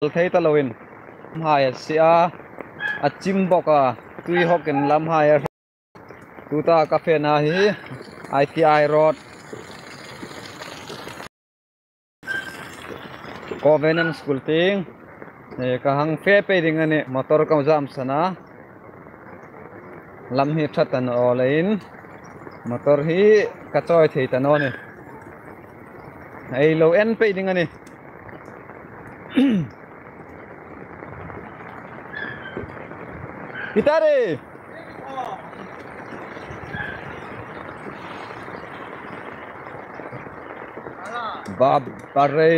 thấy ta lawin hai sia a chim boka tui hokin lam hai tuta cafe na hi ITI road Covenant School ting ka hang fe pe ding ani motor ka jam sana lam hi thatan olain motor hi ka choi thei tan oni ei lo en pe ding ani Kitare Bab pare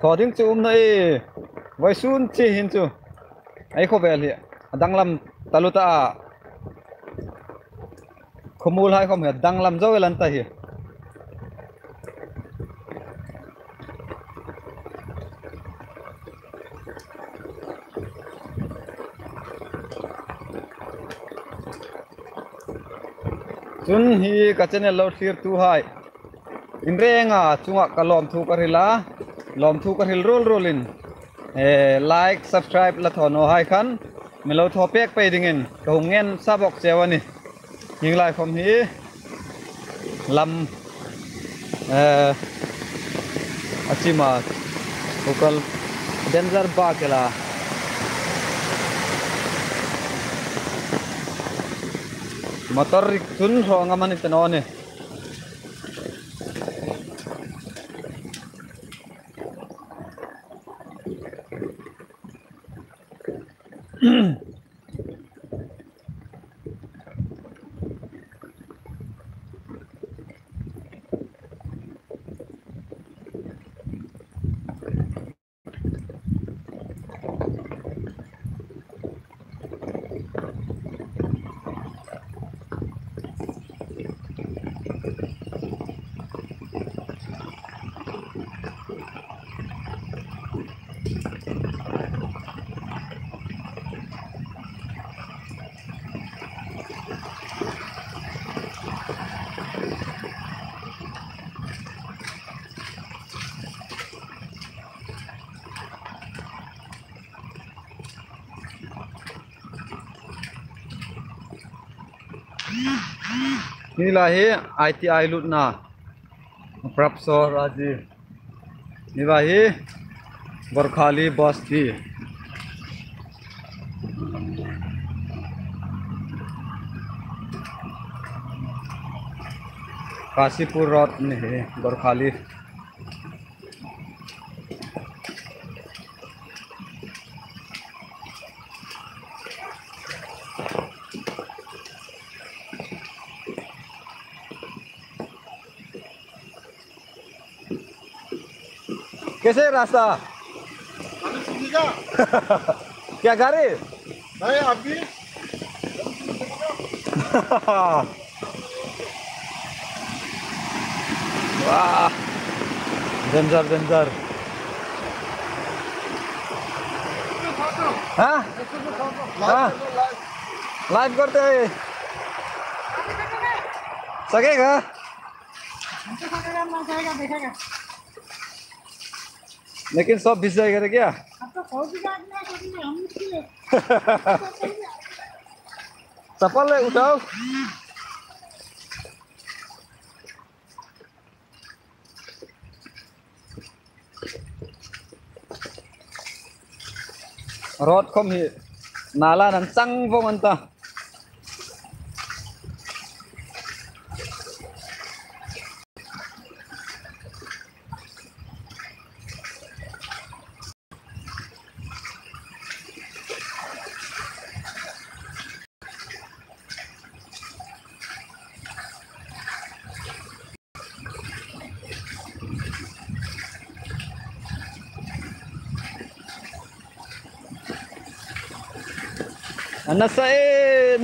thọ tiếng chum này vai sun chi hin chu ai kho vel hi danglam taluta khomul hai khom he danglam zo lan ta hi chun hi ka channel lo thir tu hai inrenga chunga kalom thu karila lom thu karil rolin like subscribe la thono hai khan melo thopek pe dingin ko ngen sabok chewani hing lai khom hi lam achima ukal danger ba kela motor chun ro ngamani tanone ni la hi ITI lut na Professor Rajiv ni la hi Borkhali Basti Kasipur road ni hai Borkhali कैसे रास्ता क्या गाड़ी नहीं अभी वाह डेंजर हाँ हाँ लाइव करते हैं सकेगा लेकिन सब भिज जाएगा क्या चप्पल उठाओ road không hi nala nan chang vong anta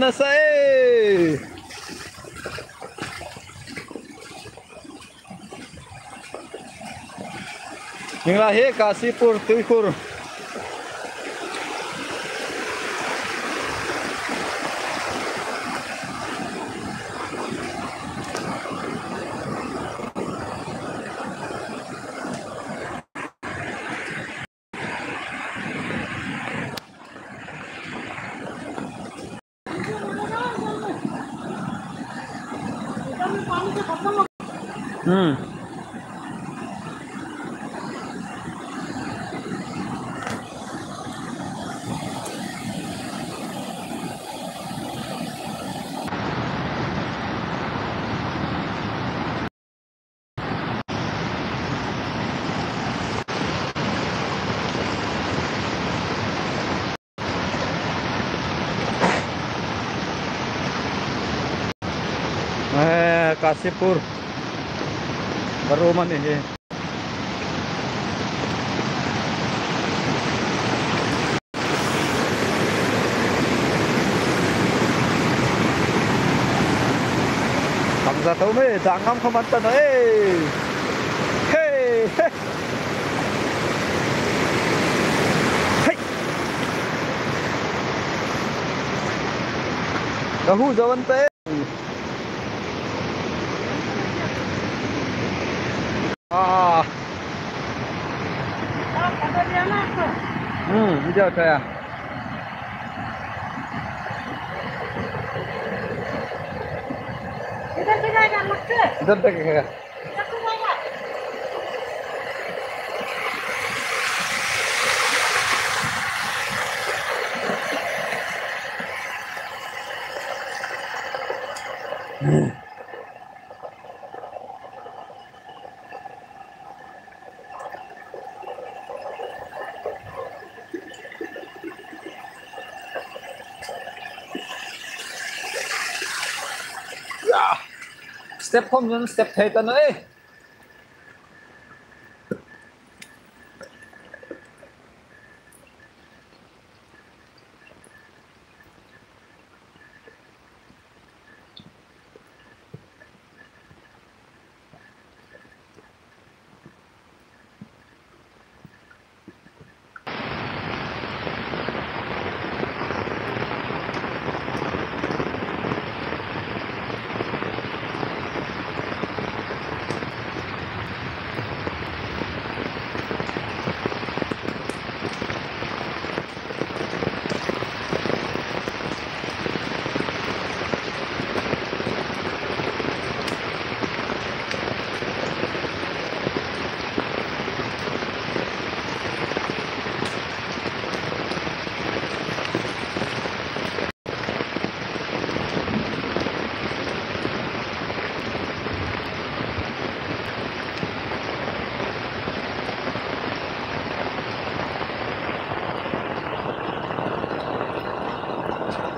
Nasae Ningla he Kasipur Tuikur. Kasipur baru mana ni? Bangsa tahu me, jangan kemantan hey, hey, hey. Tahu jawan pe. Hijau saya. इधर से जाएगा मक्के इधर तक है। इधर से जाएगा Step home dan step thay tan eh.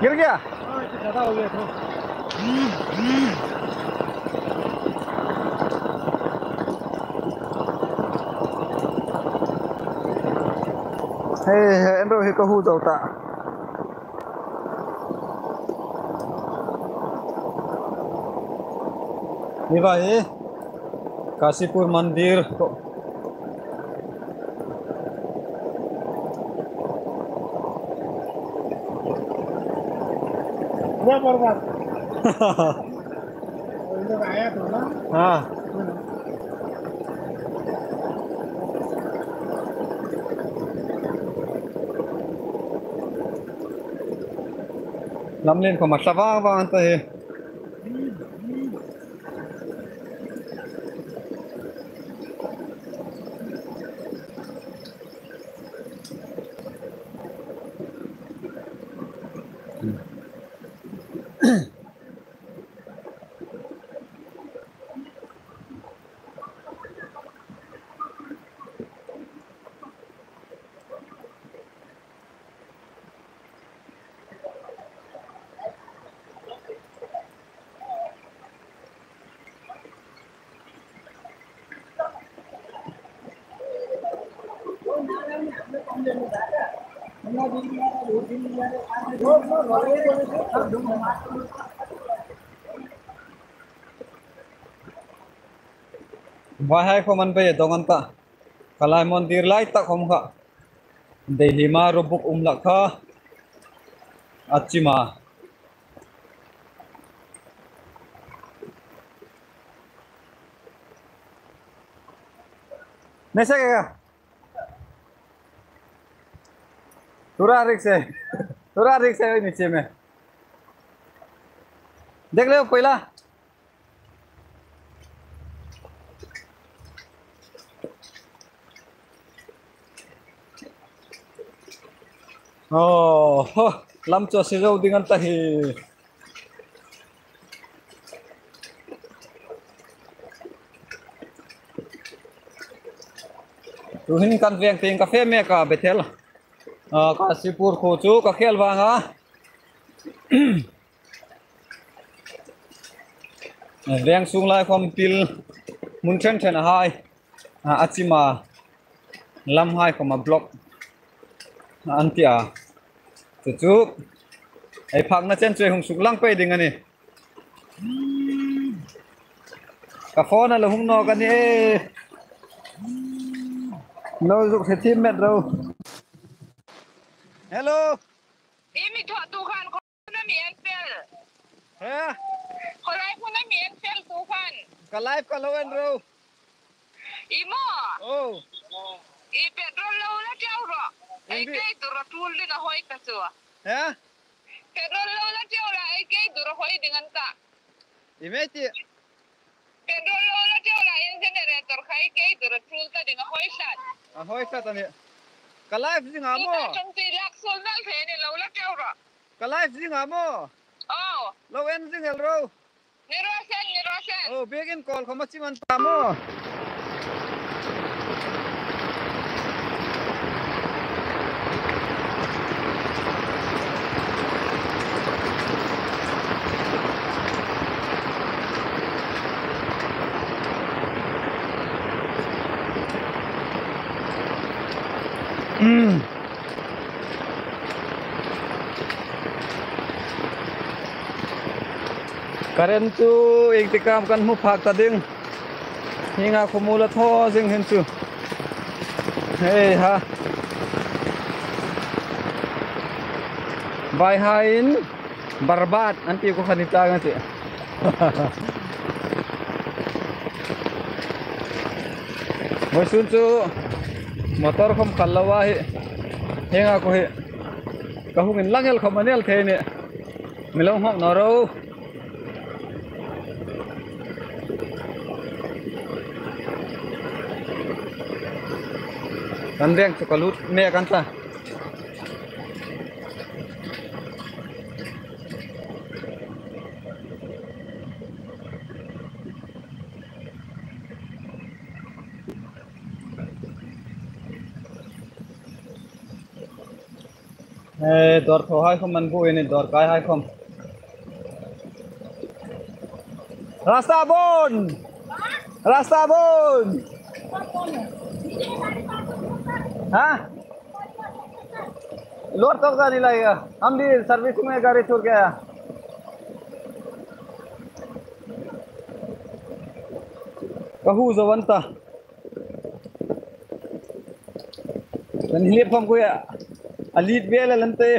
गिर गया? हाँ ये ज़्यादा हो गया था Endo he kahu dau ta. Ni vai Kasipur मंदिर को हुआ बर्बाद इधर आया था ना हाँ Lamlin ko matlawang wang ta he. Bahaya ko man pa dongan ta. kalai mondir lai tak khom kha dehima robuk umlak kha achima nese ka तुरा रिक्शा है नीचे में देख ले पहला oh lamco sejauh dengan tahi tuhin kan viang ting cafe me ka betel Kasipur khuchu ka khel wanga viang sung lai khom pil mun chen chen hai achima lam hai khoma block antia chu ai phak na chen chwe hung suk lang pe ding ani ka phone la hung no kan ni no zuk the team met ro hello Ini Tuhan kau nak mienfel. ha Kau live kau nak mienfel Tuhan. ka live ka loen ro Imo. oh I petrol lau la jauh ro. Ai kei tu ratul dengan hoi kasua. ha Petrol lau la jauh lah. Ai kei tu hoi dengan tak. imeti Petrol lau la jauh lah. Ingenerator kai kei tu ratul ta dengan hoi sat. ahoy sa tani ka live jing amo Ita cungti laksul nal ni lau la jauh ro. ka live jing amo Oh. loen jing hel ro Ni rosen. oh begin call khoma chiman tamo karen tu ing tikam kan mu phak ta ding hinga khumula tho jing hin chu hey ha bai hain barbat anti ko khanita ngati moi sun chu motor khom khallawa hi hinga ko hi kahungin langel khomanel the ni milong hok noro kan deng sukalut me kan ta dor tho hai khom man bu ini dor kai hai khom rasta bon ha load तक गाड़ी लाएगा हम भी सर्विस में गाड़ी छोड़ के आया कहू जवंता हिलिप हम को अलीट बेल लंते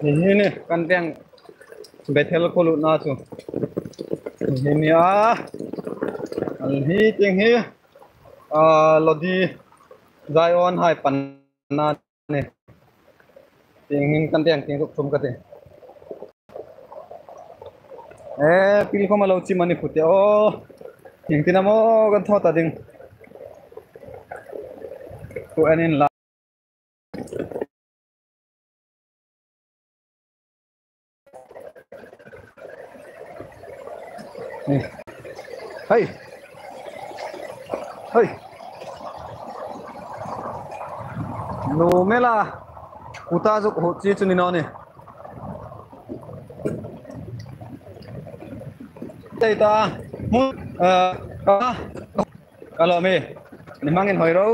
ini kanteng betel kolu na chu ini hi ting hi lodi zion hai pan na ne ting hin kanteng ting thum ka te pil ko malo chi mani phute o ting tinamo kan thota ding to anin la hey no mela uta juk ho chi chuni no ne tay ta mu kalau me ni mangin hoi ro